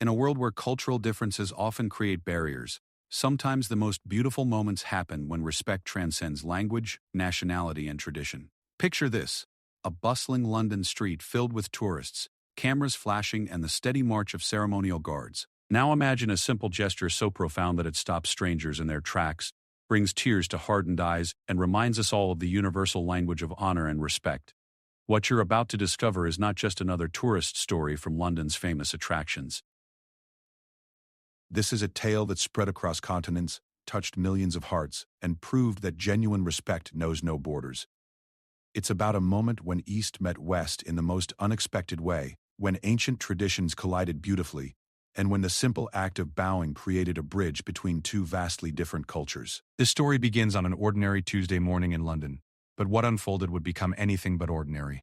In a world where cultural differences often create barriers, sometimes the most beautiful moments happen when respect transcends language, nationality, and tradition. Picture this: a bustling London street filled with tourists, cameras flashing, and the steady march of ceremonial guards. Now imagine a simple gesture so profound that it stops strangers in their tracks, brings tears to hardened eyes, and reminds us all of the universal language of honor and respect. What you're about to discover is not just another tourist story from London's famous attractions. This is a tale that spread across continents, touched millions of hearts, and proved that genuine respect knows no borders. It's about a moment when East met West in the most unexpected way, when ancient traditions collided beautifully, and when the simple act of bowing created a bridge between two vastly different cultures. This story begins on an ordinary Tuesday morning in London, but what unfolded would become anything but ordinary.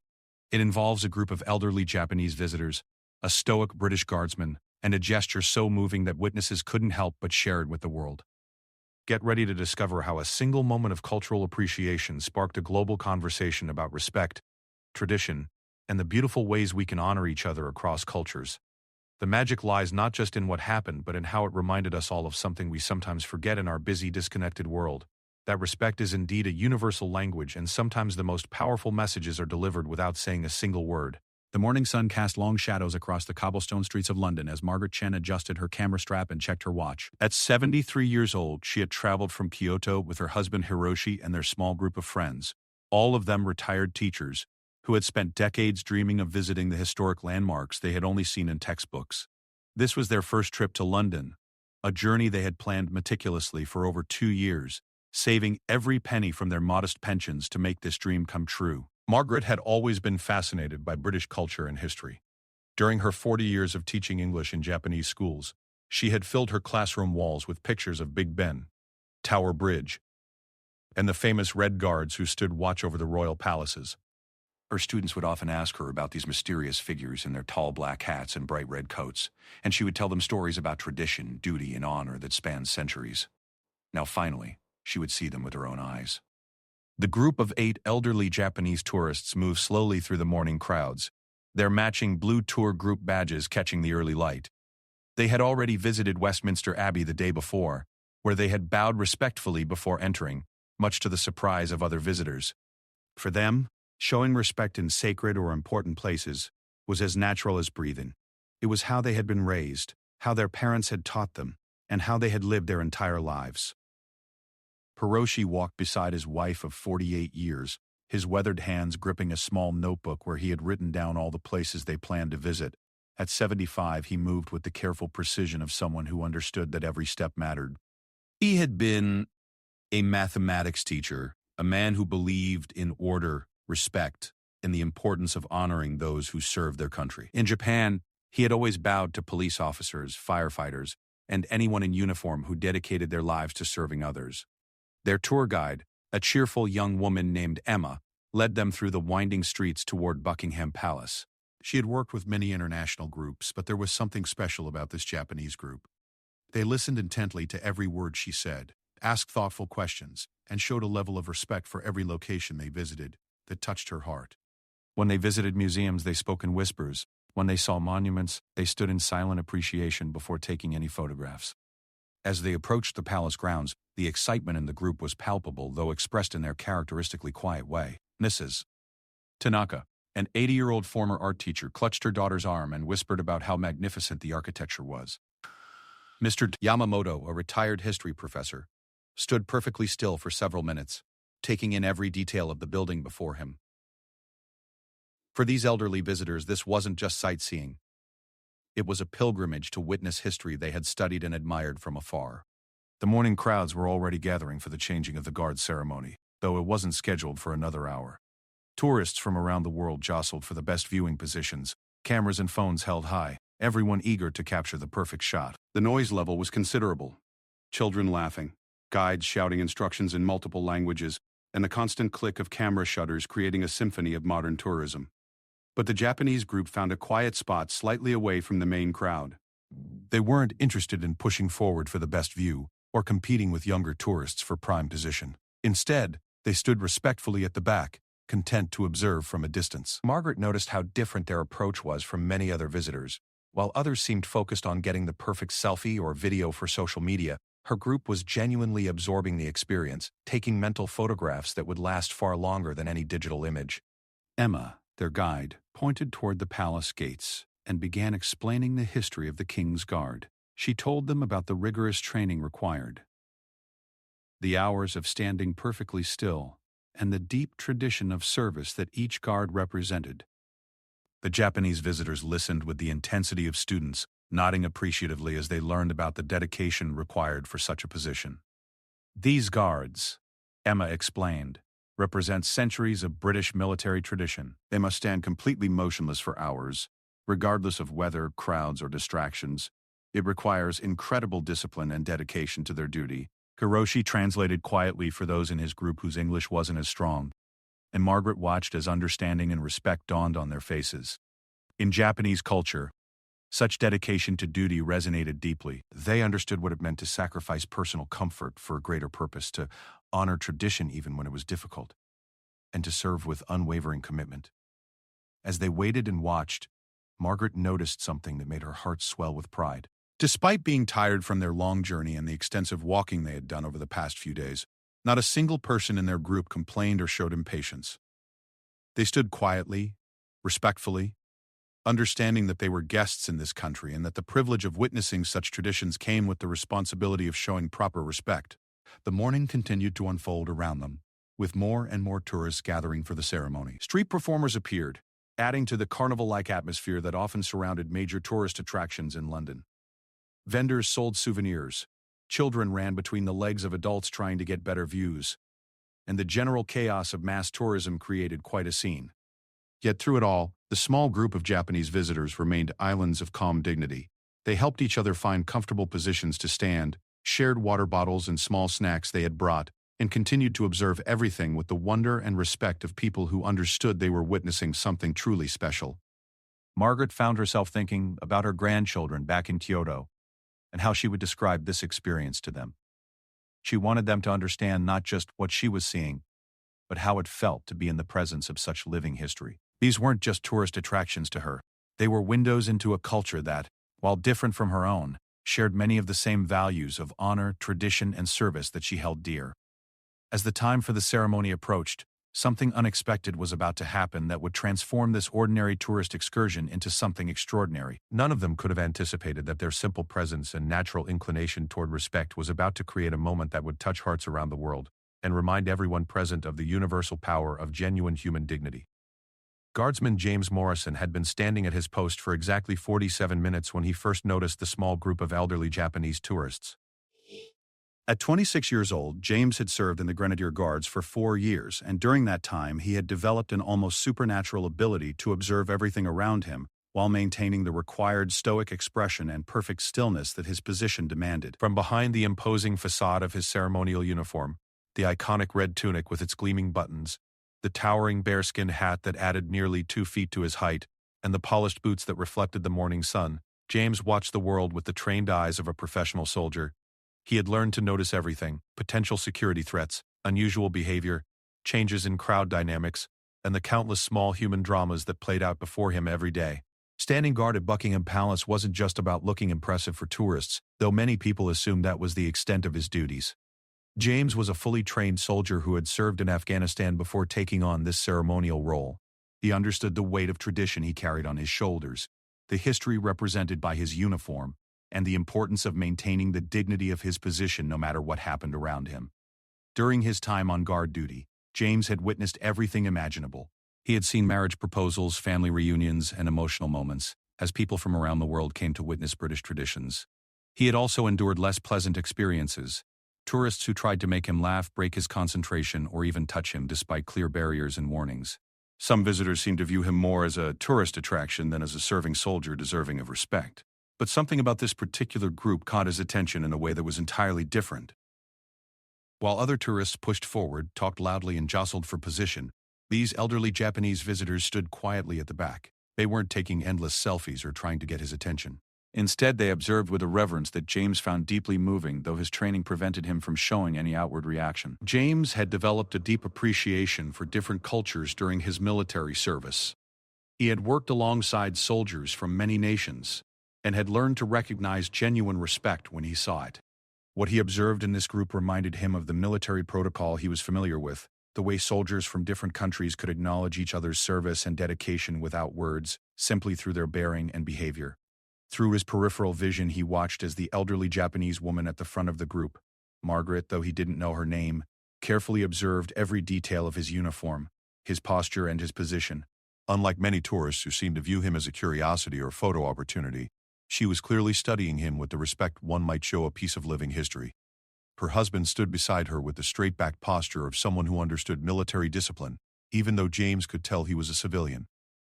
It involves a group of elderly Japanese visitors, a stoic British guardsman, and a gesture so moving that witnesses couldn't help but share it with the world. Get ready to discover how a single moment of cultural appreciation sparked a global conversation about respect, tradition, and the beautiful ways we can honor each other across cultures. The magic lies not just in what happened, but in how it reminded us all of something we sometimes forget in our busy, disconnected world: that respect is indeed a universal language, and sometimes the most powerful messages are delivered without saying a single word. The morning sun cast long shadows across the cobblestone streets of London as Margaret Chen adjusted her camera strap and checked her watch. At 73 years old, she had traveled from Kyoto with her husband Hiroshi and their small group of friends, all of them retired teachers, who had spent decades dreaming of visiting the historic landmarks they had only seen in textbooks. This was their first trip to London, a journey they had planned meticulously for over 2 years, saving every penny from their modest pensions to make this dream come true. Margaret had always been fascinated by British culture and history. During her 40 years of teaching English in Japanese schools, she had filled her classroom walls with pictures of Big Ben, Tower Bridge, and the famous Red Guards who stood watch over the royal palaces. Her students would often ask her about these mysterious figures in their tall black hats and bright red coats, and she would tell them stories about tradition, duty, and honor that spanned centuries. Now finally, she would see them with her own eyes. The group of 8 elderly Japanese tourists moved slowly through the morning crowds, their matching blue tour group badges catching the early light. They had already visited Westminster Abbey the day before, where they had bowed respectfully before entering, much to the surprise of other visitors. For them, showing respect in sacred or important places was as natural as breathing. It was how they had been raised, how their parents had taught them, and how they had lived their entire lives. Hiroshi walked beside his wife of 48 years, his weathered hands gripping a small notebook where he had written down all the places they planned to visit. At 75, he moved with the careful precision of someone who understood that every step mattered. He had been a mathematics teacher, a man who believed in order, respect, and the importance of honoring those who serve their country. In Japan, he had always bowed to police officers, firefighters, and anyone in uniform who dedicated their lives to serving others. Their tour guide, a cheerful young woman named Emma, led them through the winding streets toward Buckingham Palace. She had worked with many international groups, but there was something special about this Japanese group. They listened intently to every word she said, asked thoughtful questions, and showed a level of respect for every location they visited that touched her heart. When they visited museums, they spoke in whispers. When they saw monuments, they stood in silent appreciation before taking any photographs. As they approached the palace grounds, the excitement in the group was palpable, though expressed in their characteristically quiet way. Mrs. Tanaka, an 80-year-old former art teacher, clutched her daughter's arm and whispered about how magnificent the architecture was. Mr. Yamamoto, a retired history professor, stood perfectly still for several minutes, taking in every detail of the building before him. For these elderly visitors, this wasn't just sightseeing. It was a pilgrimage to witness history they had studied and admired from afar. The morning crowds were already gathering for the changing of the guard ceremony, though it wasn't scheduled for another hour. Tourists from around the world jostled for the best viewing positions, cameras and phones held high, everyone eager to capture the perfect shot. The noise level was considerable. Children laughing, guides shouting instructions in multiple languages, and the constant click of camera shutters creating a symphony of modern tourism. But the Japanese group found a quiet spot slightly away from the main crowd. They weren't interested in pushing forward for the best view or competing with younger tourists for prime position. Instead, they stood respectfully at the back, content to observe from a distance. Margaret noticed how different their approach was from many other visitors. While others seemed focused on getting the perfect selfie or video for social media, her group was genuinely absorbing the experience, taking mental photographs that would last far longer than any digital image. Emma, their guide, pointed toward the palace gates and began explaining the history of the king's guard. She told them about the rigorous training required, the hours of standing perfectly still, and the deep tradition of service that each guard represented. The Japanese visitors listened with the intensity of students, nodding appreciatively as they learned about the dedication required for such a position. These guards, Emma explained, represent centuries of British military tradition. They must stand completely motionless for hours, regardless of weather, crowds, or distractions. It requires incredible discipline and dedication to their duty. Hiroshi translated quietly for those in his group whose English wasn't as strong, and Margaret watched as understanding and respect dawned on their faces. In Japanese culture, such dedication to duty resonated deeply. They understood what it meant to sacrifice personal comfort for a greater purpose, to honor tradition even when it was difficult, and to serve with unwavering commitment. As they waited and watched, Margaret noticed something that made her heart swell with pride. Despite being tired from their long journey and the extensive walking they had done over the past few days, not a single person in their group complained or showed impatience. They stood quietly, respectfully, understanding that they were guests in this country and that the privilege of witnessing such traditions came with the responsibility of showing proper respect. The morning continued to unfold around them, with more and more tourists gathering for the ceremony. Street performers appeared, adding to the carnival-like atmosphere that often surrounded major tourist attractions in London. Vendors sold souvenirs, children ran between the legs of adults trying to get better views, and the general chaos of mass tourism created quite a scene. Yet through it all, the small group of Japanese visitors remained islands of calm dignity. They helped each other find comfortable positions to stand, shared water bottles and small snacks they had brought, and continued to observe everything with the wonder and respect of people who understood they were witnessing something truly special. Margaret found herself thinking about her grandchildren back in Kyoto, and how she would describe this experience to them. She wanted them to understand not just what she was seeing, but how it felt to be in the presence of such living history. These weren't just tourist attractions to her. They were windows into a culture that, while different from her own, shared many of the same values of honor, tradition, and service that she held dear. As the time for the ceremony approached, something unexpected was about to happen that would transform this ordinary tourist excursion into something extraordinary. None of them could have anticipated that their simple presence and natural inclination toward respect was about to create a moment that would touch hearts around the world and remind everyone present of the universal power of genuine human dignity. Guardsman James Morrison had been standing at his post for exactly 47 minutes when he first noticed the small group of elderly Japanese tourists. At 26 years old, James had served in the Grenadier Guards for 4 years, and during that time he had developed an almost supernatural ability to observe everything around him while maintaining the required stoic expression and perfect stillness that his position demanded. From behind the imposing facade of his ceremonial uniform, the iconic red tunic with its gleaming buttons, the towering bearskin hat that added nearly 2 feet to his height, and the polished boots that reflected the morning sun, James watched the world with the trained eyes of a professional soldier. He had learned to notice everything: potential security threats, unusual behavior, changes in crowd dynamics, and the countless small human dramas that played out before him every day. Standing guard at Buckingham Palace wasn't just about looking impressive for tourists, though many people assumed that was the extent of his duties. James was a fully trained soldier who had served in Afghanistan before taking on this ceremonial role. He understood the weight of tradition he carried on his shoulders, the history represented by his uniform, and the importance of maintaining the dignity of his position no matter what happened around him. During his time on guard duty, James had witnessed everything imaginable. He had seen marriage proposals, family reunions, and emotional moments, as people from around the world came to witness British traditions. He had also endured less pleasant experiences: tourists who tried to make him laugh, break his concentration, or even touch him despite clear barriers and warnings. Some visitors seemed to view him more as a tourist attraction than as a serving soldier deserving of respect. But something about this particular group caught his attention in a way that was entirely different. While other tourists pushed forward, talked loudly, and jostled for position, these elderly Japanese visitors stood quietly at the back. They weren't taking endless selfies or trying to get his attention. Instead, they observed with a reverence that James found deeply moving, though his training prevented him from showing any outward reaction. James had developed a deep appreciation for different cultures during his military service. He had worked alongside soldiers from many nations, and had learned to recognize genuine respect when he saw it. What he observed in this group reminded him of the military protocol he was familiar with, the way soldiers from different countries could acknowledge each other's service and dedication without words, simply through their bearing and behavior. Through his peripheral vision, he watched as the elderly Japanese woman at the front of the group, Margaret, though he didn't know her name, carefully observed every detail of his uniform, his posture and his position. Unlike many tourists who seemed to view him as a curiosity or photo opportunity, she was clearly studying him with the respect one might show a piece of living history. Her husband stood beside her with the straight-backed posture of someone who understood military discipline, even though James could tell he was a civilian.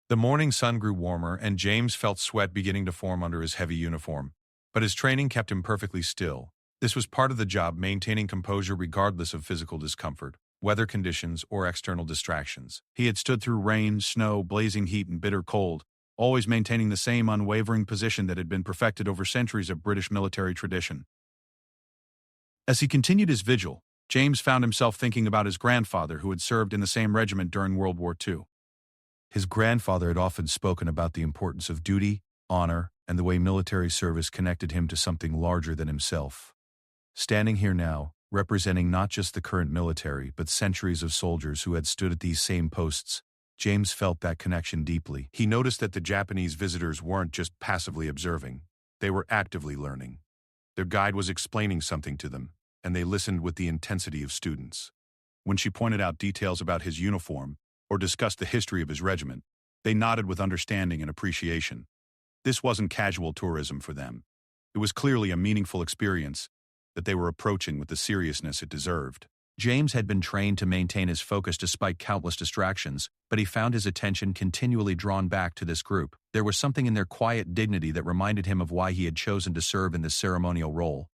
The morning sun grew warmer, and James felt sweat beginning to form under his heavy uniform. But his training kept him perfectly still. This was part of the job, maintaining composure regardless of physical discomfort, weather conditions, or external distractions. He had stood through rain, snow, blazing heat, and bitter cold, always maintaining the same unwavering position that had been perfected over centuries of British military tradition. As he continued his vigil, James found himself thinking about his grandfather, who had served in the same regiment during World War II. His grandfather had often spoken about the importance of duty, honor, and the way military service connected him to something larger than himself. Standing here now, representing not just the current military but centuries of soldiers who had stood at these same posts, James felt that connection deeply. He noticed that the Japanese visitors weren't just passively observing, they were actively learning. Their guide was explaining something to them, and they listened with the intensity of students. When she pointed out details about his uniform, or discussed the history of his regiment, they nodded with understanding and appreciation. This wasn't casual tourism for them. It was clearly a meaningful experience that they were approaching with the seriousness it deserved. James had been trained to maintain his focus despite countless distractions, but he found his attention continually drawn back to this group. There was something in their quiet dignity that reminded him of why he had chosen to serve in this ceremonial role.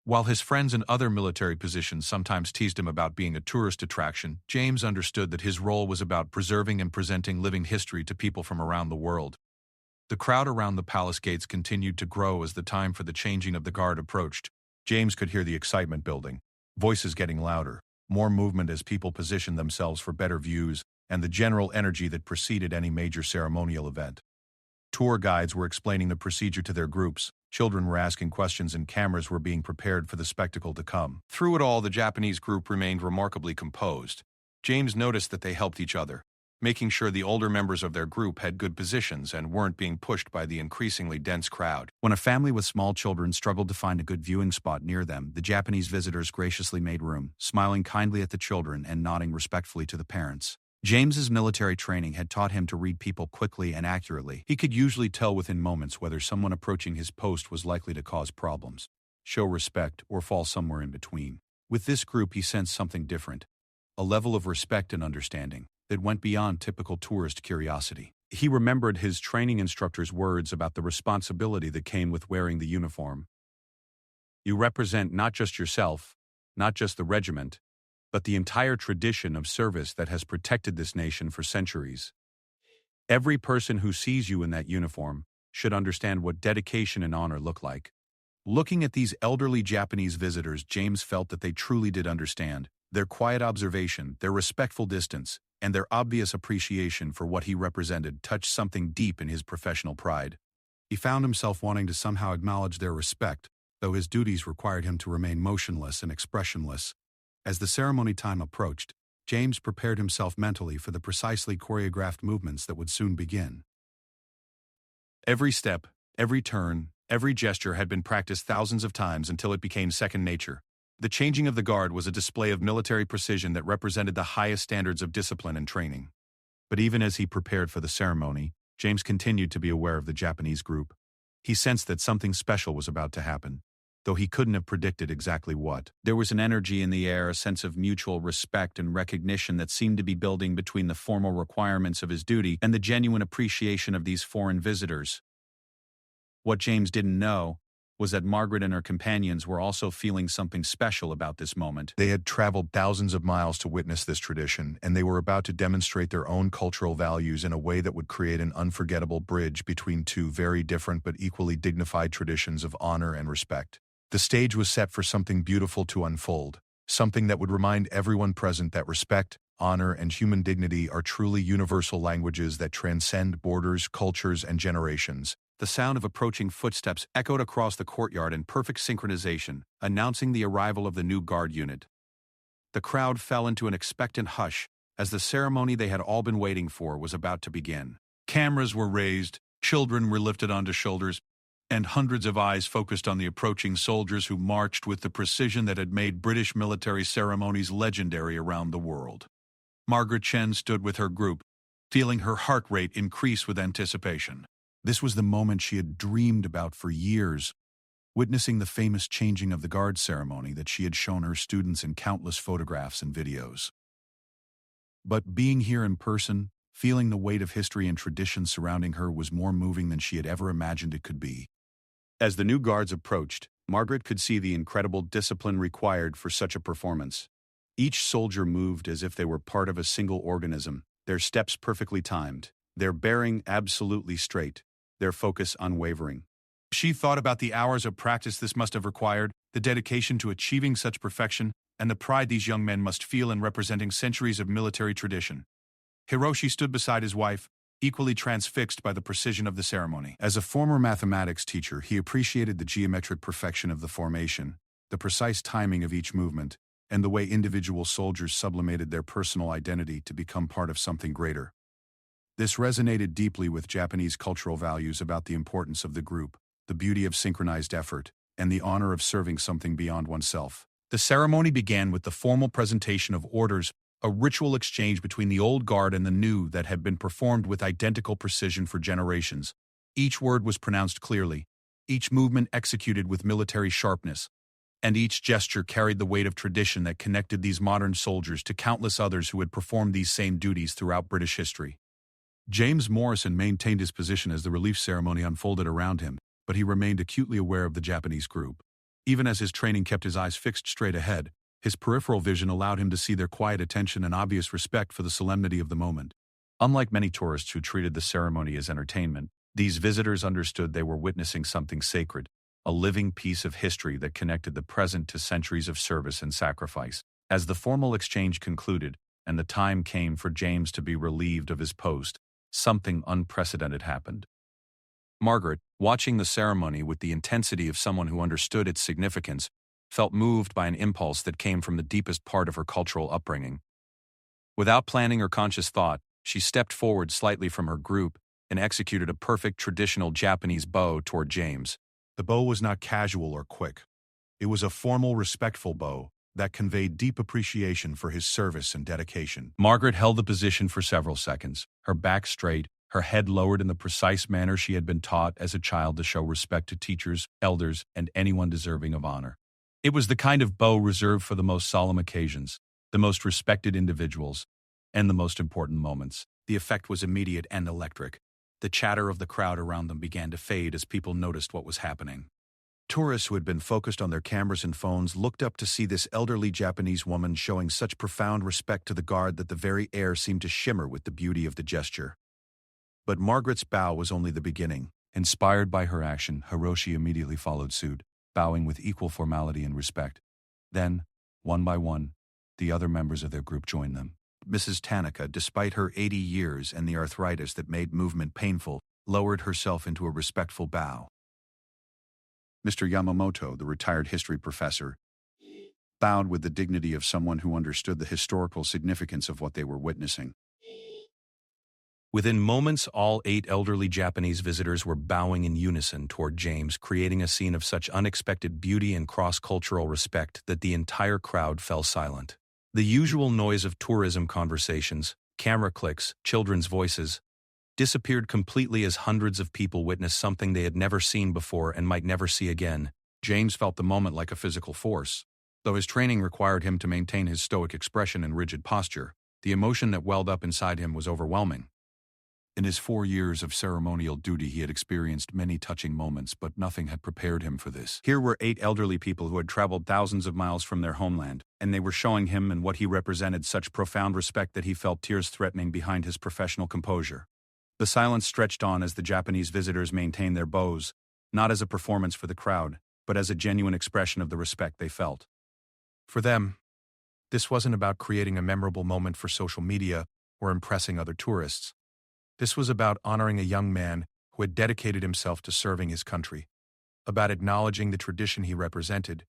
While his friends in other military positions sometimes teased him about being a tourist attraction, James understood that his role was about preserving and presenting living history to people from around the world. The crowd around the palace gates continued to grow as the time for the changing of the guard approached. James could hear the excitement building, voices getting louder, more movement as people positioned themselves for better views, and the general energy that preceded any major ceremonial event. Tour guides were explaining the procedure to their groups, children were asking questions, and cameras were being prepared for the spectacle to come. Through it all, the Japanese group remained remarkably composed. James noticed that they helped each other, making sure the older members of their group had good positions and weren't being pushed by the increasingly dense crowd. When a family with small children struggled to find a good viewing spot near them, the Japanese visitors graciously made room, smiling kindly at the children and nodding respectfully to the parents. James's military training had taught him to read people quickly and accurately. He could usually tell within moments whether someone approaching his post was likely to cause problems, show respect, or fall somewhere in between. With this group, he sensed something different, a level of respect and understanding that went beyond typical tourist curiosity. He remembered his training instructor's words about the responsibility that came with wearing the uniform. You represent not just yourself, not just the regiment, but the entire tradition of service that has protected this nation for centuries. Every person who sees you in that uniform should understand what dedication and honor look like. Looking at these elderly Japanese visitors, James felt that they truly did understand. Their quiet observation, their respectful distance, and their obvious appreciation for what he represented touched something deep in his professional pride. He found himself wanting to somehow acknowledge their respect, though his duties required him to remain motionless and expressionless. As the ceremony time approached, James prepared himself mentally for the precisely choreographed movements that would soon begin. Every step, every turn, every gesture had been practiced thousands of times until it became second nature. The changing of the guard was a display of military precision that represented the highest standards of discipline and training. But even as he prepared for the ceremony, James continued to be aware of the Japanese group. He sensed that something special was about to happen, though he couldn't have predicted exactly what. There was an energy in the air, a sense of mutual respect and recognition that seemed to be building between the formal requirements of his duty and the genuine appreciation of these foreign visitors. What James didn't know was that Margaret and her companions were also feeling something special about this moment. They had traveled thousands of miles to witness this tradition, and they were about to demonstrate their own cultural values in a way that would create an unforgettable bridge between two very different but equally dignified traditions of honor and respect. The stage was set for something beautiful to unfold, something that would remind everyone present that respect, honor, and human dignity are truly universal languages that transcend borders, cultures, and generations. The sound of approaching footsteps echoed across the courtyard in perfect synchronization, announcing the arrival of the new guard unit. The crowd fell into an expectant hush as the ceremony they had all been waiting for was about to begin. Cameras were raised, children were lifted onto shoulders, and hundreds of eyes focused on the approaching soldiers who marched with the precision that had made British military ceremonies legendary around the world. Margaret Chen stood with her group, feeling her heart rate increase with anticipation. This was the moment she had dreamed about for years, witnessing the famous changing of the guard ceremony that she had shown her students in countless photographs and videos. But being here in person, feeling the weight of history and tradition surrounding her was more moving than she had ever imagined it could be. As the new guards approached, Margaret could see the incredible discipline required for such a performance. Each soldier moved as if they were part of a single organism, their steps perfectly timed, their bearing absolutely straight, their focus unwavering. She thought about the hours of practice this must have required, the dedication to achieving such perfection, and the pride these young men must feel in representing centuries of military tradition. Hiroshi stood beside his wife, equally transfixed by the precision of the ceremony. As a former mathematics teacher, he appreciated the geometric perfection of the formation, the precise timing of each movement, and the way individual soldiers sublimated their personal identity to become part of something greater. This resonated deeply with Japanese cultural values about the importance of the group, the beauty of synchronized effort, and the honor of serving something beyond oneself. The ceremony began with the formal presentation of orders, a ritual exchange between the old guard and the new that had been performed with identical precision for generations. Each word was pronounced clearly, each movement executed with military sharpness, and each gesture carried the weight of tradition that connected these modern soldiers to countless others who had performed these same duties throughout British history. James Morrison maintained his position as the relief ceremony unfolded around him, but he remained acutely aware of the Japanese group. Even as his training kept his eyes fixed straight ahead, his peripheral vision allowed him to see their quiet attention and obvious respect for the solemnity of the moment. Unlike many tourists who treated the ceremony as entertainment, these visitors understood they were witnessing something sacred, a living piece of history that connected the present to centuries of service and sacrifice. As the formal exchange concluded, and the time came for James to be relieved of his post, something unprecedented happened. Margaret, watching the ceremony with the intensity of someone who understood its significance, felt moved by an impulse that came from the deepest part of her cultural upbringing. Without planning or conscious thought, she stepped forward slightly from her group and executed a perfect traditional Japanese bow toward James. The bow was not casual or quick. It was a formal, respectful bow that conveyed deep appreciation for his service and dedication. Margaret held the position for several seconds, her back straight, her head lowered in the precise manner she had been taught as a child to show respect to teachers, elders, and anyone deserving of honor. It was the kind of bow reserved for the most solemn occasions, the most respected individuals, and the most important moments. The effect was immediate and electric. The chatter of the crowd around them began to fade as people noticed what was happening. Tourists who had been focused on their cameras and phones looked up to see this elderly Japanese woman showing such profound respect to the guard that the very air seemed to shimmer with the beauty of the gesture. But Margaret's bow was only the beginning. Inspired by her action, Hiroshi immediately followed suit, bowing with equal formality and respect. Then, one by one, the other members of their group joined them. Mrs. Tanaka, despite her 80 years and the arthritis that made movement painful, lowered herself into a respectful bow. Mr. Yamamoto, the retired history professor, bowed with the dignity of someone who understood the historical significance of what they were witnessing. Within moments, all 8 elderly Japanese visitors were bowing in unison toward James, creating a scene of such unexpected beauty and cross-cultural respect that the entire crowd fell silent. The usual noise of tourism conversations, camera clicks, children's voices, disappeared completely as hundreds of people witnessed something they had never seen before and might never see again. James felt the moment like a physical force. Though his training required him to maintain his stoic expression and rigid posture, the emotion that welled up inside him was overwhelming. In his 4 years of ceremonial duty, he had experienced many touching moments, but nothing had prepared him for this. Here were 8 elderly people who had traveled thousands of miles from their homeland, and they were showing him and what he represented such profound respect that he felt tears threatening behind his professional composure. The silence stretched on as the Japanese visitors maintained their bows, not as a performance for the crowd, but as a genuine expression of the respect they felt. For them, this wasn't about creating a memorable moment for social media or impressing other tourists. This was about honoring a young man who had dedicated himself to serving his country, about acknowledging the tradition he represented,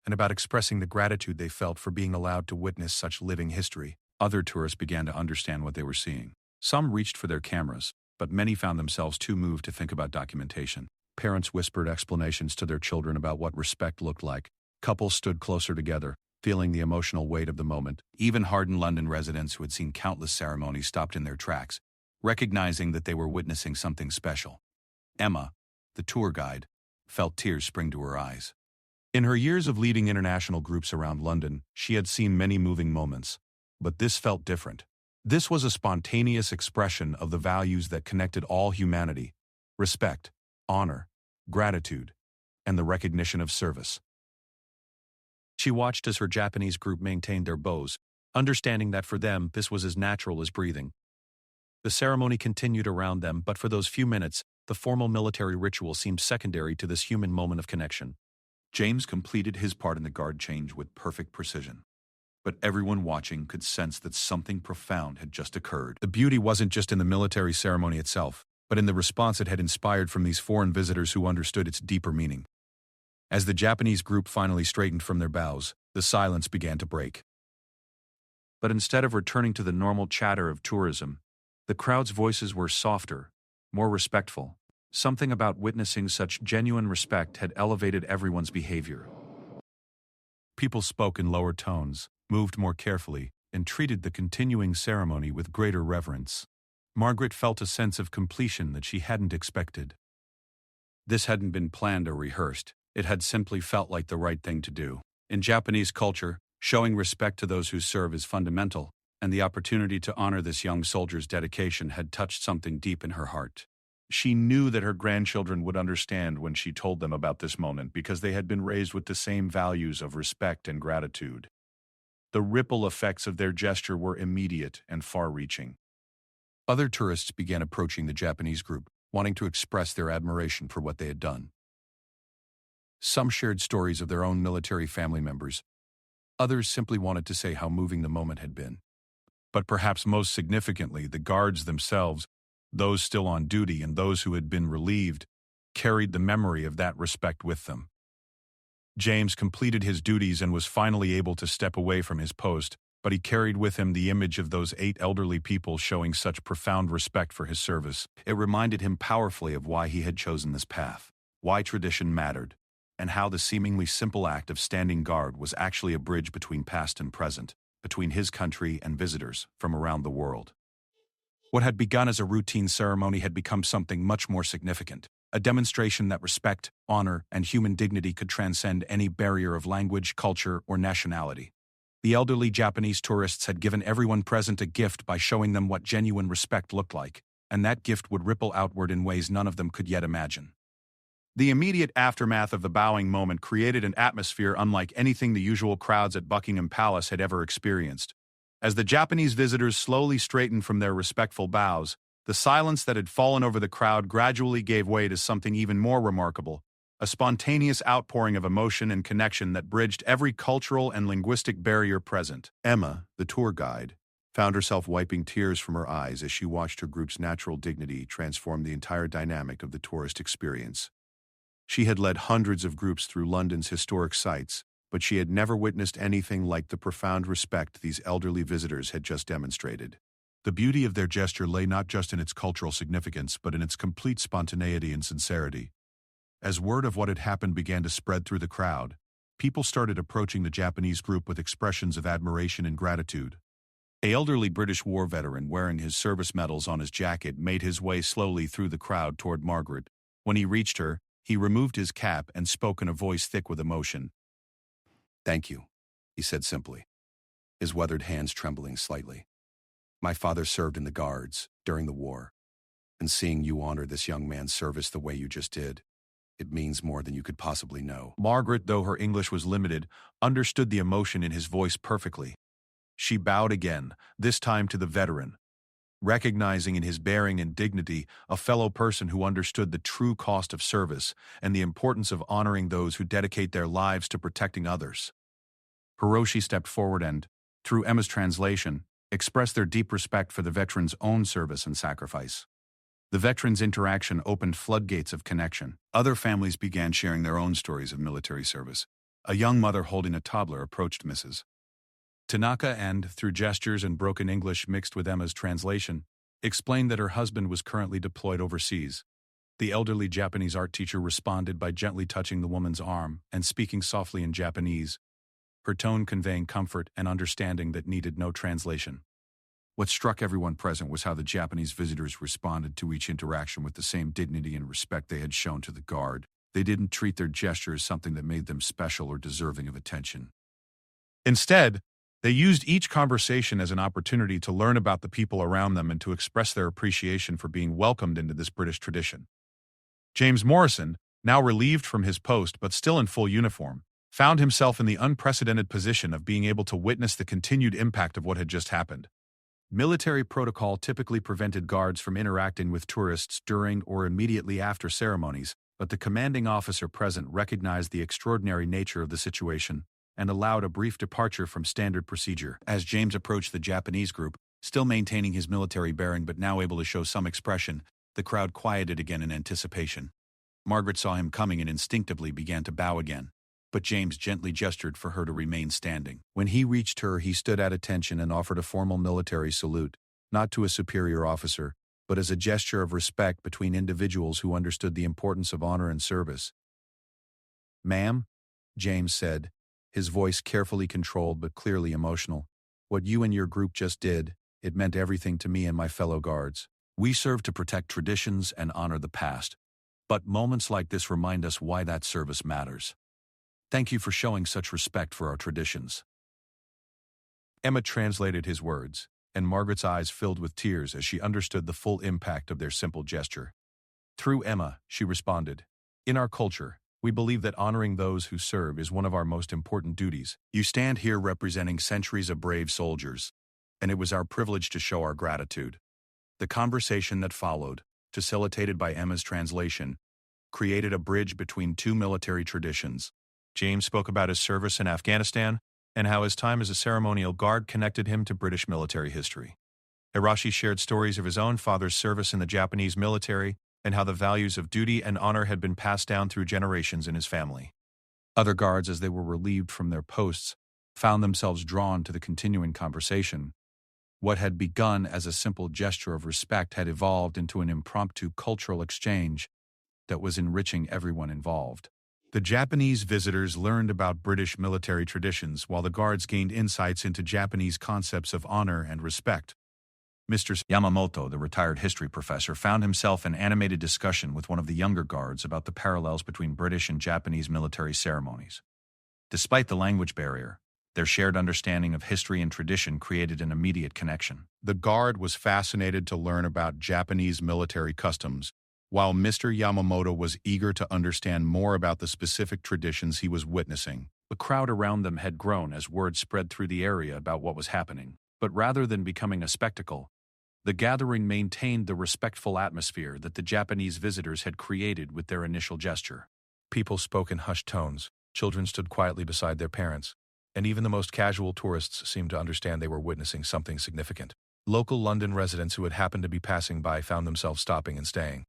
and about expressing the gratitude they felt for being allowed to witness such living history. Other tourists began to understand what they were seeing. Some reached for their cameras, but many found themselves too moved to think about documentation. Parents whispered explanations to their children about what respect looked like. Couples stood closer together, feeling the emotional weight of the moment. Even hardened London residents who had seen countless ceremonies stopped in their tracks, recognizing that they were witnessing something special. Emma, the tour guide, felt tears spring to her eyes. In her years of leading international groups around London, she had seen many moving moments, but this felt different. This was a spontaneous expression of the values that connected all humanity: respect, honor, gratitude, and the recognition of service. She watched as her Japanese group maintained their bows, understanding that for them this was as natural as breathing. The ceremony continued around them, but for those few minutes, the formal military ritual seemed secondary to this human moment of connection. James completed his part in the guard change with perfect precision. But everyone watching could sense that something profound had just occurred. The beauty wasn't just in the military ceremony itself, but in the response it had inspired from these foreign visitors who understood its deeper meaning. As the Japanese group finally straightened from their bows, the silence began to break. But instead of returning to the normal chatter of tourism, the crowd's voices were softer, more respectful. Something about witnessing such genuine respect had elevated everyone's behavior. People spoke in lower tones, moved more carefully, and treated the continuing ceremony with greater reverence. Margaret felt a sense of completion that she hadn't expected. This hadn't been planned or rehearsed. It had simply felt like the right thing to do. In Japanese culture, showing respect to those who serve is fundamental, and the opportunity to honor this young soldier's dedication had touched something deep in her heart. She knew that her grandchildren would understand when she told them about this moment because they had been raised with the same values of respect and gratitude. The ripple effects of their gesture were immediate and far-reaching. Other tourists began approaching the Japanese group, wanting to express their admiration for what they had done. Some shared stories of their own military family members. Others simply wanted to say how moving the moment had been. But perhaps most significantly, the guards themselves, those still on duty and those who had been relieved, carried the memory of that respect with them. James completed his duties and was finally able to step away from his post, but he carried with him the image of those 8 elderly people showing such profound respect for his service. It reminded him powerfully of why he had chosen this path, why tradition mattered, and how the seemingly simple act of standing guard was actually a bridge between past and present, between his country and visitors from around the world. What had begun as a routine ceremony had become something much more significant, a demonstration that respect, honor, and human dignity could transcend any barrier of language, culture, or nationality. The elderly Japanese tourists had given everyone present a gift by showing them what genuine respect looked like, and that gift would ripple outward in ways none of them could yet imagine. The immediate aftermath of the bowing moment created an atmosphere unlike anything the usual crowds at Buckingham Palace had ever experienced. As the Japanese visitors slowly straightened from their respectful bows, the silence that had fallen over the crowd gradually gave way to something even more remarkable, a spontaneous outpouring of emotion and connection that bridged every cultural and linguistic barrier present. Emma, the tour guide, found herself wiping tears from her eyes as she watched her group's natural dignity transform the entire dynamic of the tourist experience. She had led hundreds of groups through London's historic sites, but she had never witnessed anything like the profound respect these elderly visitors had just demonstrated. The beauty of their gesture lay not just in its cultural significance, but in its complete spontaneity and sincerity. As word of what had happened began to spread through the crowd, people started approaching the Japanese group with expressions of admiration and gratitude. An elderly British war veteran wearing his service medals on his jacket made his way slowly through the crowd toward Margaret. When he reached her, he removed his cap and spoke in a voice thick with emotion. "Thank you," he said simply, his weathered hands trembling slightly. "My father served in the Guards during the war, and seeing you honor this young man's service the way you just did, it means more than you could possibly know." Margaret, though her English was limited, understood the emotion in his voice perfectly. She bowed again, this time to the veteran, recognizing in his bearing and dignity a fellow person who understood the true cost of service and the importance of honoring those who dedicate their lives to protecting others. Hiroshi stepped forward and, through Emma's translation, expressed their deep respect for the veteran's own service and sacrifice. The veterans' interaction opened floodgates of connection. Other families began sharing their own stories of military service. A young mother holding a toddler approached Mrs. Tanaka and, through gestures and broken English mixed with Emma's translation, explained that her husband was currently deployed overseas. The elderly Japanese art teacher responded by gently touching the woman's arm and speaking softly in Japanese, her tone conveying comfort and understanding that needed no translation. What struck everyone present was how the Japanese visitors responded to each interaction with the same dignity and respect they had shown to the guard. They didn't treat their gesture as something that made them special or deserving of attention. Instead, they used each conversation as an opportunity to learn about the people around them and to express their appreciation for being welcomed into this British tradition. James Morrison, now relieved from his post but still in full uniform, found himself in the unprecedented position of being able to witness the continued impact of what had just happened. Military protocol typically prevented guards from interacting with tourists during or immediately after ceremonies, but the commanding officer present recognized the extraordinary nature of the situation and allowed a brief departure from standard procedure. As James approached the Japanese group, still maintaining his military bearing but now able to show some expression, the crowd quieted again in anticipation. Margaret saw him coming and instinctively began to bow again, but James gently gestured for her to remain standing. When he reached her, he stood at attention and offered a formal military salute, not to a superior officer, but as a gesture of respect between individuals who understood the importance of honor and service. "Ma'am," James said, his voice carefully controlled but clearly emotional, "what you and your group just did, it meant everything to me and my fellow guards. We serve to protect traditions and honor the past, but moments like this remind us why that service matters. Thank you for showing such respect for our traditions." Emma translated his words, and Margaret's eyes filled with tears as she understood the full impact of their simple gesture. Through Emma, she responded, "In our culture, we believe that honoring those who serve is one of our most important duties. You stand here representing centuries of brave soldiers, and it was our privilege to show our gratitude." The conversation that followed, facilitated by Emma's translation, created a bridge between two military traditions. James spoke about his service in Afghanistan and how his time as a ceremonial guard connected him to British military history. Hirashi shared stories of his own father's service in the Japanese military and how the values of duty and honor had been passed down through generations in his family. Other guards, as they were relieved from their posts, found themselves drawn to the continuing conversation. What had begun as a simple gesture of respect had evolved into an impromptu cultural exchange that was enriching everyone involved. The Japanese visitors learned about British military traditions while the guards gained insights into Japanese concepts of honor and respect. Mr. Yamamoto, the retired history professor, found himself in animated discussion with one of the younger guards about the parallels between British and Japanese military ceremonies. Despite the language barrier, their shared understanding of history and tradition created an immediate connection. The guard was fascinated to learn about Japanese military customs, while Mr. Yamamoto was eager to understand more about the specific traditions he was witnessing. The crowd around them had grown as word spread through the area about what was happening, but rather than becoming a spectacle, the gathering maintained the respectful atmosphere that the Japanese visitors had created with their initial gesture. People spoke in hushed tones, children stood quietly beside their parents, and even the most casual tourists seemed to understand they were witnessing something significant. Local London residents who had happened to be passing by found themselves stopping and staying.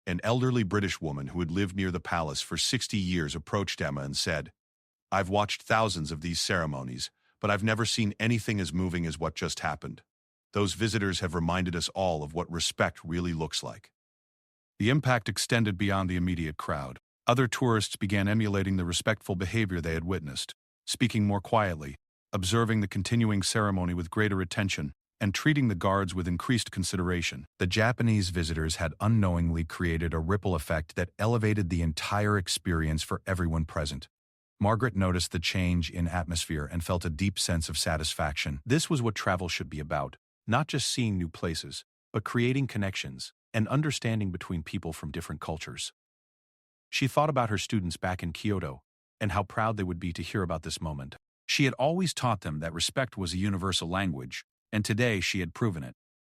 An elderly British woman who had lived near the palace for 60 years approached Emma and said, "I've watched thousands of these ceremonies, but I've never seen anything as moving as what just happened. Those visitors have reminded us all of what respect really looks like." The impact extended beyond the immediate crowd. Other tourists began emulating the respectful behavior they had witnessed, speaking more quietly, observing the continuing ceremony with greater attention, and treating the guards with increased consideration. The Japanese visitors had unknowingly created a ripple effect that elevated the entire experience for everyone present. Margaret noticed the change in atmosphere and felt a deep sense of satisfaction. This was what travel should be about, not just seeing new places, but creating connections and understanding between people from different cultures. She thought about her students back in Kyoto and how proud they would be to hear about this moment. She had always taught them that respect was a universal language, and today she had proven it.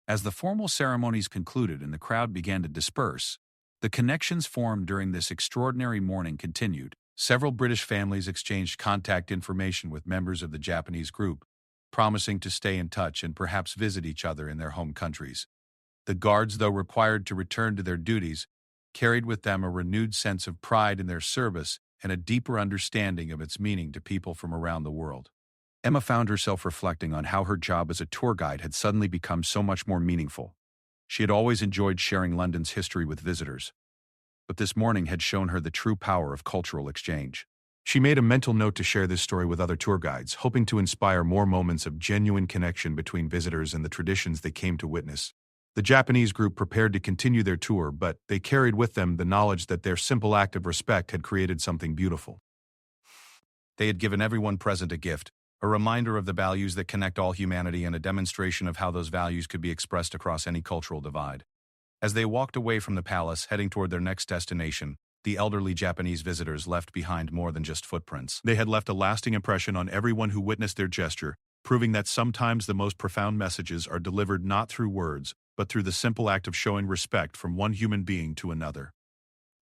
As the formal ceremonies concluded and the crowd began to disperse, the connections formed during this extraordinary morning continued. Several British families exchanged contact information with members of the Japanese group, promising to stay in touch and perhaps visit each other in their home countries. The guards, though required to return to their duties, carried with them a renewed sense of pride in their service and a deeper understanding of its meaning to people from around the world. Emma found herself reflecting on how her job as a tour guide had suddenly become so much more meaningful. She had always enjoyed sharing London's history with visitors, but this morning had shown her the true power of cultural exchange. She made a mental note to share this story with other tour guides, hoping to inspire more moments of genuine connection between visitors and the traditions they came to witness. The Japanese group prepared to continue their tour, but they carried with them the knowledge that their simple act of respect had created something beautiful. They had given everyone present a gift, a reminder of the values that connect all humanity and a demonstration of how those values could be expressed across any cultural divide. As they walked away from the palace, heading toward their next destination, the elderly Japanese visitors left behind more than just footprints. They had left a lasting impression on everyone who witnessed their gesture, proving that sometimes the most profound messages are delivered not through words, but through the simple act of showing respect from one human being to another.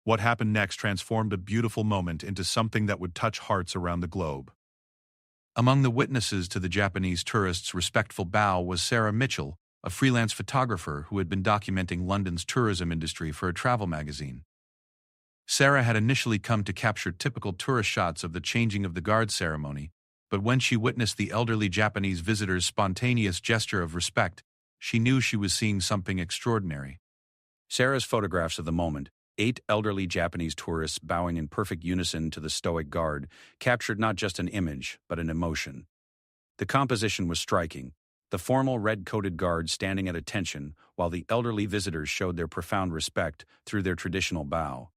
What happened next transformed a beautiful moment into something that would touch hearts around the globe. Among the witnesses to the Japanese tourists' respectful bow was Sarah Mitchell, a freelance photographer who had been documenting London's tourism industry for a travel magazine. Sarah had initially come to capture typical tourist shots of the changing of the guard ceremony, but when she witnessed the elderly Japanese visitors' spontaneous gesture of respect, she knew she was seeing something extraordinary. Sarah's photographs of the moment, 8 elderly Japanese tourists bowing in perfect unison to the stoic guard, captured not just an image, but an emotion. The composition was striking, the formal red-coated guards standing at attention while the elderly visitors showed their profound respect through their traditional bow.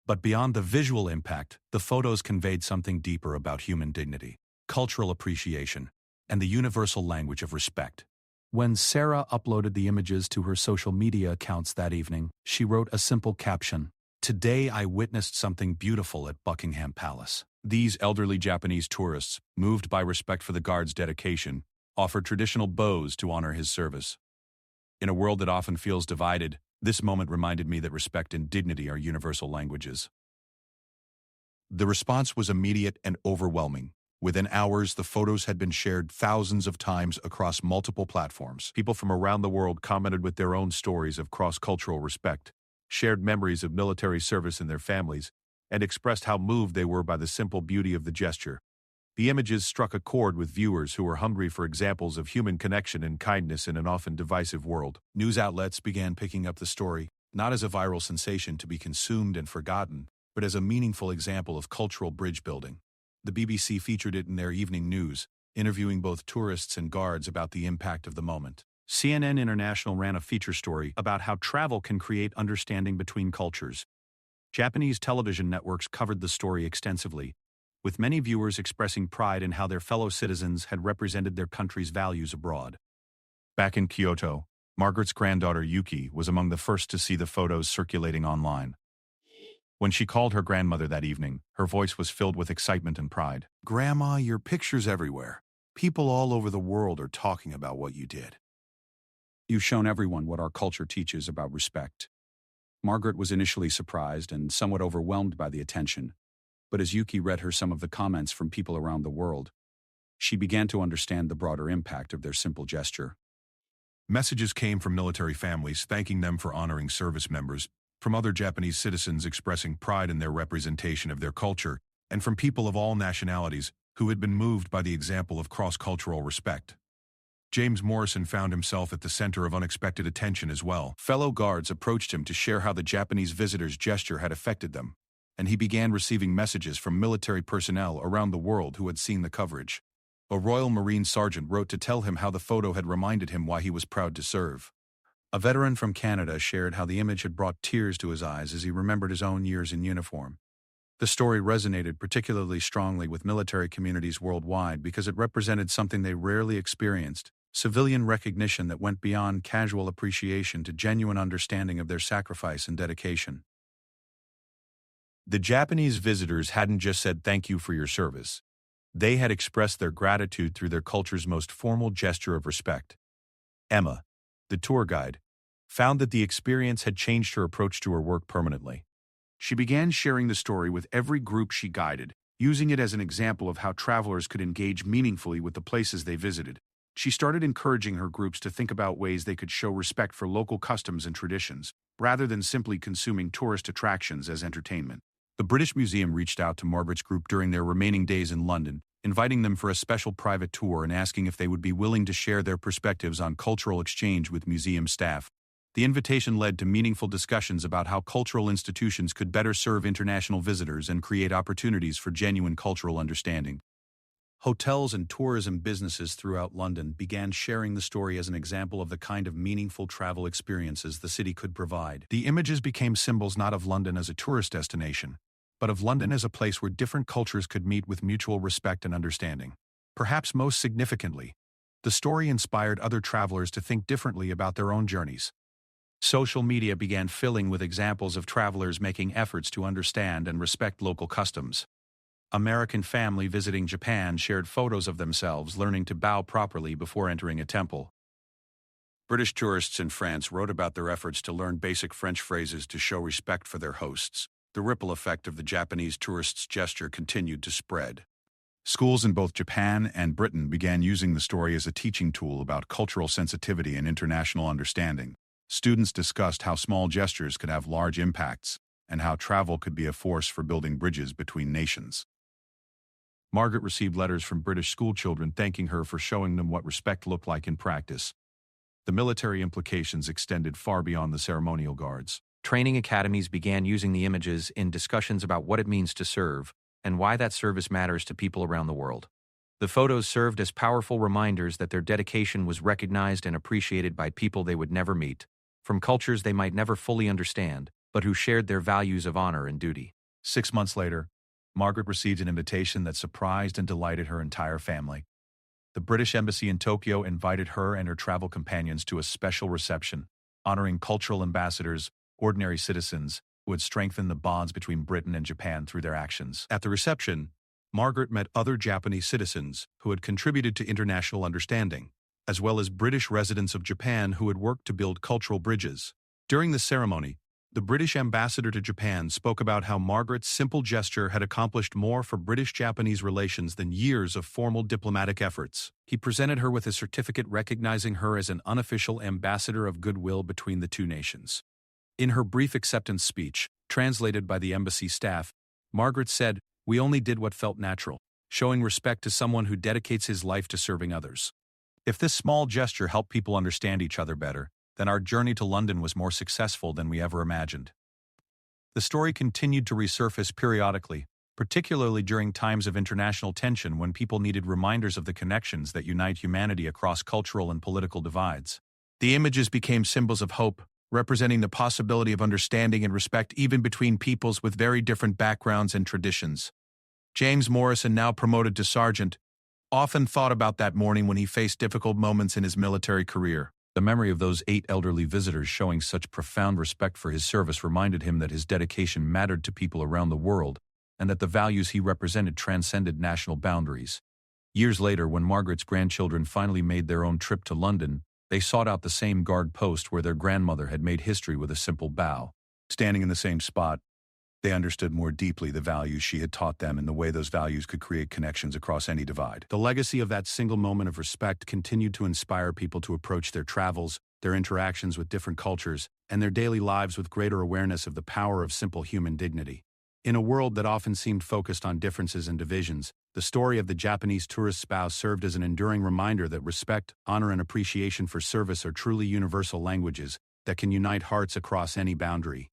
But beyond the visual impact, the photos conveyed something deeper about human dignity, cultural appreciation, and the universal language of respect. When Sarah uploaded the images to her social media accounts that evening, she wrote a simple caption: "Today I witnessed something beautiful at Buckingham Palace." These elderly Japanese tourists, moved by respect for the guard's dedication, offered traditional bows to honor his service. In a world that often feels divided, this moment reminded me that respect and dignity are universal languages. The response was immediate and overwhelming. Within hours, the photos had been shared thousands of times across multiple platforms. People from around the world commented with their own stories of cross-cultural respect, shared memories of military service in their families, and expressed how moved they were by the simple beauty of the gesture. The images struck a chord with viewers who were hungry for examples of human connection and kindness in an often divisive world. News outlets began picking up the story, not as a viral sensation to be consumed and forgotten, but as a meaningful example of cultural bridge building. The BBC featured it in their evening news, interviewing both tourists and guards about the impact of the moment. CNN International ran a feature story about how travel can create understanding between cultures. Japanese television networks covered the story extensively, with many viewers expressing pride in how their fellow citizens had represented their country's values abroad. Back in Kyoto, Margaret's granddaughter Yuki was among the first to see the photos circulating online. When she called her grandmother that evening, her voice was filled with excitement and pride. "Grandma, your picture's everywhere. People all over the world are talking about what you did. You've shown everyone what our culture teaches about respect." Margaret was initially surprised and somewhat overwhelmed by the attention, but as Yuki read her some of the comments from people around the world, she began to understand the broader impact of their simple gesture. Messages came from military families thanking them for honoring service members, from other Japanese citizens expressing pride in their representation of their culture, and from people of all nationalities who had been moved by the example of cross-cultural respect. James Morrison found himself at the center of unexpected attention as well. Fellow guards approached him to share how the Japanese visitors' gesture had affected them, and he began receiving messages from military personnel around the world who had seen the coverage. A Royal Marine sergeant wrote to tell him how the photo had reminded him why he was proud to serve. A veteran from Canada shared how the image had brought tears to his eyes as he remembered his own years in uniform. The story resonated particularly strongly with military communities worldwide because it represented something they rarely experienced: civilian recognition that went beyond casual appreciation to genuine understanding of their sacrifice and dedication. The Japanese visitors hadn't just said thank you for your service. They had expressed their gratitude through their culture's most formal gesture of respect. Emma, the tour guide, found that the experience had changed her approach to her work permanently. She began sharing the story with every group she guided, using it as an example of how travelers could engage meaningfully with the places they visited. She started encouraging her groups to think about ways they could show respect for local customs and traditions, rather than simply consuming tourist attractions as entertainment. The British Museum reached out to Margaret's group during their remaining days in London, inviting them for a special private tour and asking if they would be willing to share their perspectives on cultural exchange with museum staff. The invitation led to meaningful discussions about how cultural institutions could better serve international visitors and create opportunities for genuine cultural understanding. Hotels and tourism businesses throughout London began sharing the story as an example of the kind of meaningful travel experiences the city could provide. The images became symbols not of London as a tourist destination, but of London as a place where different cultures could meet with mutual respect and understanding. Perhaps most significantly, the story inspired other travelers to think differently about their own journeys. Social media began filling with examples of travelers making efforts to understand and respect local customs. American family visiting Japan shared photos of themselves learning to bow properly before entering a temple. British tourists in France wrote about their efforts to learn basic French phrases to show respect for their hosts. The ripple effect of the Japanese tourists' gesture continued to spread. Schools in both Japan and Britain began using the story as a teaching tool about cultural sensitivity and international understanding. Students discussed how small gestures could have large impacts, and how travel could be a force for building bridges between nations. Margaret received letters from British schoolchildren thanking her for showing them what respect looked like in practice. The military implications extended far beyond the ceremonial guards. Training academies began using the images in discussions about what it means to serve and why that service matters to people around the world. The photos served as powerful reminders that their dedication was recognized and appreciated by people they would never meet, from cultures they might never fully understand, but who shared their values of honor and duty. 6 months later, Margaret received an invitation that surprised and delighted her entire family. The British Embassy in Tokyo invited her and her travel companions to a special reception, honoring cultural ambassadors, ordinary citizens, who had strengthened the bonds between Britain and Japan through their actions. At the reception, Margaret met other Japanese citizens who had contributed to international understanding, as well as British residents of Japan who had worked to build cultural bridges. During the ceremony, the British ambassador to Japan spoke about how Margaret's simple gesture had accomplished more for British-Japanese relations than years of formal diplomatic efforts. He presented her with a certificate recognizing her as an unofficial ambassador of goodwill between the two nations. In her brief acceptance speech, translated by the embassy staff, Margaret said, "We only did what felt natural, showing respect to someone who dedicates his life to serving others." If this small gesture helped people understand each other better, then our journey to London was more successful than we ever imagined. The story continued to resurface periodically, particularly during times of international tension when people needed reminders of the connections that unite humanity across cultural and political divides. The images became symbols of hope, representing the possibility of understanding and respect even between peoples with very different backgrounds and traditions. James Morrison, now promoted to sergeant, often thought about that morning when he faced difficult moments in his military career. The memory of those 8 elderly visitors showing such profound respect for his service reminded him that his dedication mattered to people around the world, and that the values he represented transcended national boundaries. Years later, when Margaret's grandchildren finally made their own trip to London, they sought out the same guard post where their grandmother had made history with a simple bow. Standing in the same spot, they understood more deeply the values she had taught them and the way those values could create connections across any divide. The legacy of that single moment of respect continued to inspire people to approach their travels, their interactions with different cultures, and their daily lives with greater awareness of the power of simple human dignity. In a world that often seemed focused on differences and divisions, the story of the Japanese tourist's bow served as an enduring reminder that respect, honor, and appreciation for service are truly universal languages that can unite hearts across any boundary.